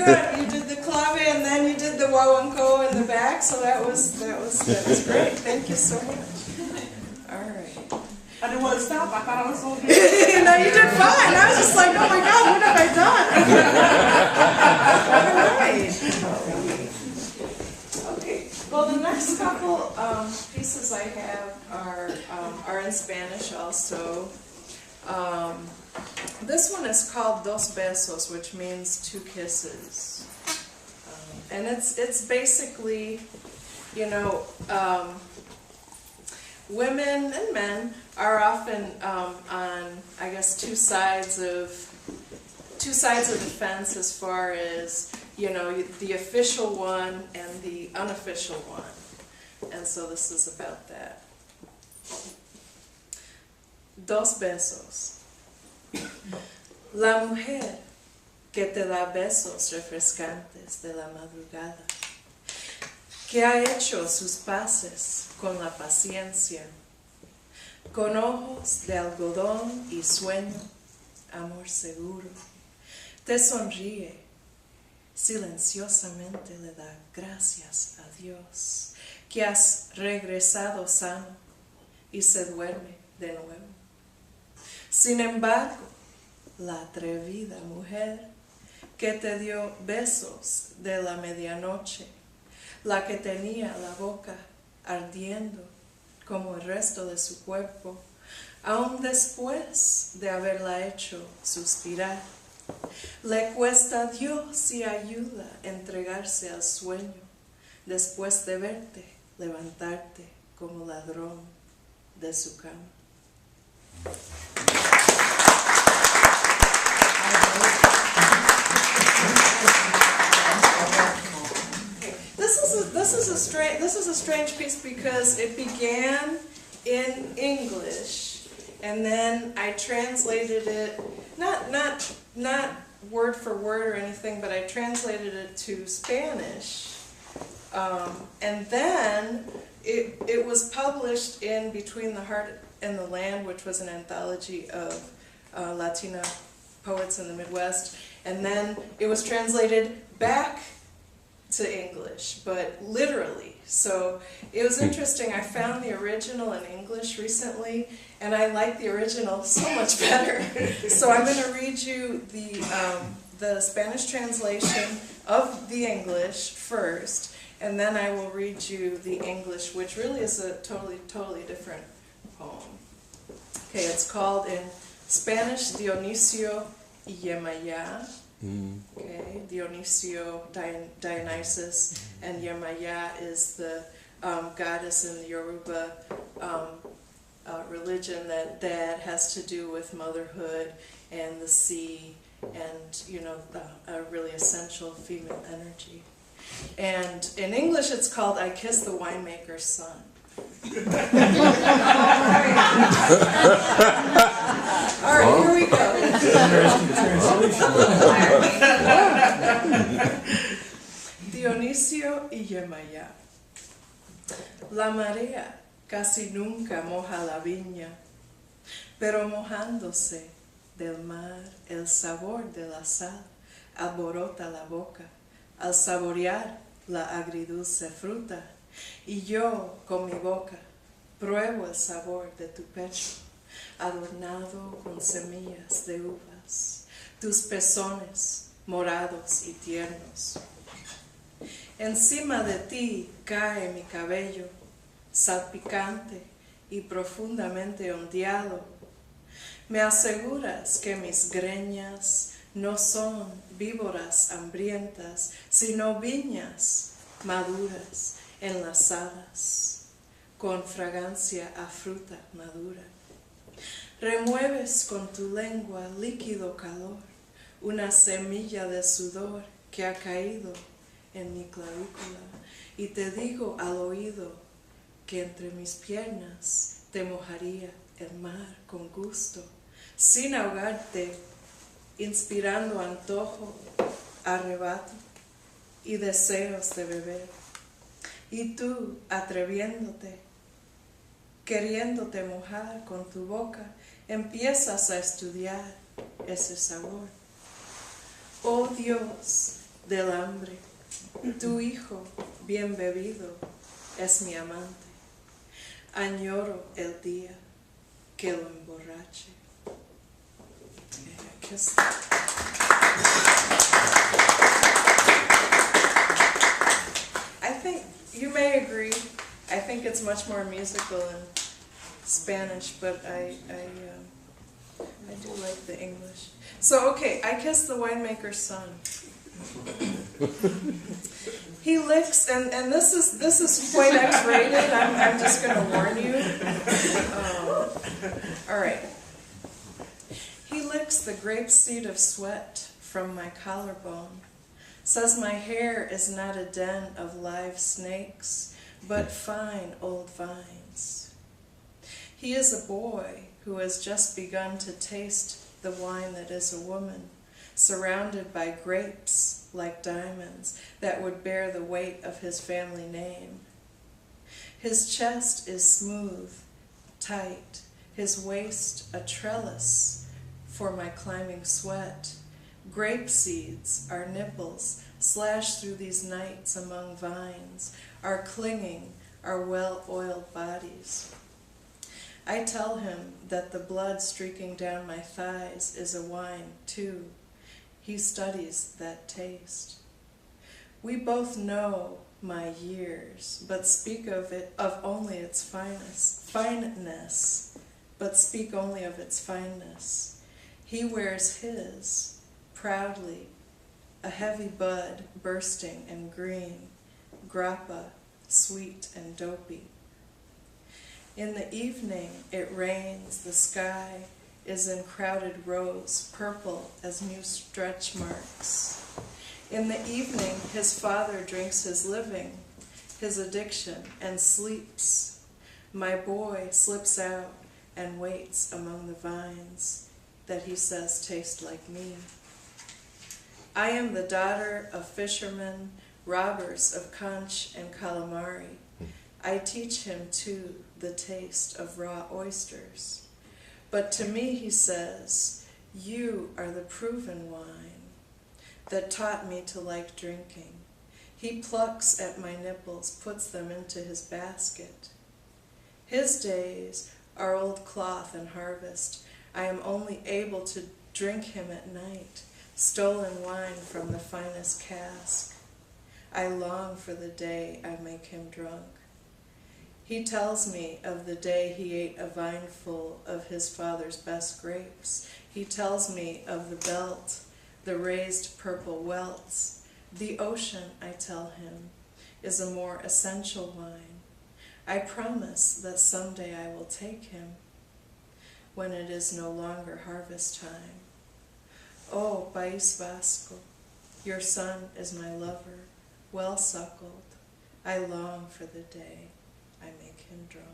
good. You did the clave and then you did the wawanko in the back, so that was great. Thank you so much. All right. I didn't want to stop. I thought I was so good. No, you did fine. I was just like, oh my God, what have I done? All right. Okay. Well, the next couple pieces I have are in Spanish also. This one is called Dos Besos, which means 2 kisses. And it's basically, you know, women and men are often on, I guess, two sides of the fence as far as, you know, the official one and the unofficial one. And so this is about that. Dos besos. La mujer que te da besos refrescantes de la madrugada, que ha hecho sus paces con la paciencia, con ojos de algodón y sueño, amor seguro, te sonríe, silenciosamente le da gracias a Dios, que has regresado sano y se duerme de nuevo. Sin embargo, la atrevida mujer que te dio besos de la medianoche, la que tenía la boca ardiendo como el resto de su cuerpo, aun después de haberla hecho suspirar, le cuesta a Dios y ayuda entregarse al sueño, después de verte levantarte como ladrón de su cama. This is a strange piece because it began in English and then I translated it not word for word or anything, but I translated it to Spanish, and then it was published in Between the Heart and the Land, which was an anthology of Latina poets in the Midwest, and then it was translated back to English, but literally. So it was interesting. I found the original in English recently, and I like the original so much better. So I'm going to read you the Spanish translation of the English first, and then I will read you the English, which really is a totally different poem. Okay, it's called in Spanish Dionisio y Yemaya. Okay, Dionisio, Dionysus, and Yemaya is the goddess in the Yoruba religion that has to do with motherhood and the sea and, you know, a really essential female energy. And in English it's called I Kiss the Winemaker's Son. All right, here we go. Dionisio y Yemaya. La marea casi nunca moja la viña, pero mojándose del mar el sabor de la sal alborota la boca al saborear la agridulce fruta, y yo con mi boca pruebo el sabor de tu pecho adornado con semillas de uvas, tus pezones morados y tiernos. Encima de ti cae mi cabello, salpicante y profundamente ondeado. Me aseguras que mis greñas no son víboras hambrientas, sino viñas maduras enlazadas, con fragancia a fruta madura. Remueves con tu lengua líquido calor, una semilla de sudor que ha caído en mi clavícula, y te digo al oído que entre mis piernas te mojaría el mar con gusto, sin ahogarte, inspirando antojo, arrebato y deseos de beber. Y tú, atreviéndote, queriéndote mojar con tu boca, empiezas a estudiar ese sabor. Oh Dios, del hambre. Tu hijo, bien bebido, es mi amante. Añoro el día que lo emborrache. Kiss. I think, you may agree, I think it's much more musical in Spanish, but I do like the English. So, okay, I Kiss the Winemaker's Son. He licks, and this is quite X-rated. I'm just going to warn you. All right. He licks the grapeseed of sweat from my collarbone. Says my hair is not a den of live snakes, but fine old vines. He is a boy who has just begun to taste the wine that is a woman, surrounded by grapes like diamonds that would bear the weight of his family name. His chest is smooth, tight, his waist a trellis for my climbing sweat. Grape seeds are nipples slashed through these nights among vines, are clinging our well-oiled bodies. I tell him that the blood streaking down my thighs is a wine, too. He studies that taste. We both know my years, but speak of only its fineness, but speak only of its fineness. He wears his, proudly, a heavy bud bursting and green, grappa, sweet and dopey. In the evening it rains, the sky is in crowded rows, purple as new stretch marks. In the evening his father drinks his living, his addiction, and sleeps. My boy slips out and waits among the vines that he says taste like me. I am the daughter of fishermen, robbers of conch and calamari. I teach him, too, the taste of raw oysters. But to me, he says, you are the proven wine that taught me to like drinking. He plucks at my nipples, puts them into his basket. His days are old cloth and harvest. I am only able to drink him at night, stolen wine from the finest cask. I long for the day I make him drunk. He tells me of the day he ate a vineful of his father's best grapes. He tells me of the belt, the raised purple welts. The ocean, I tell him, is a more essential wine. I promise that someday I will take him when it is no longer harvest time. Oh, País Vasco, your son is my lover, well suckled. I long for the day I make him drunk.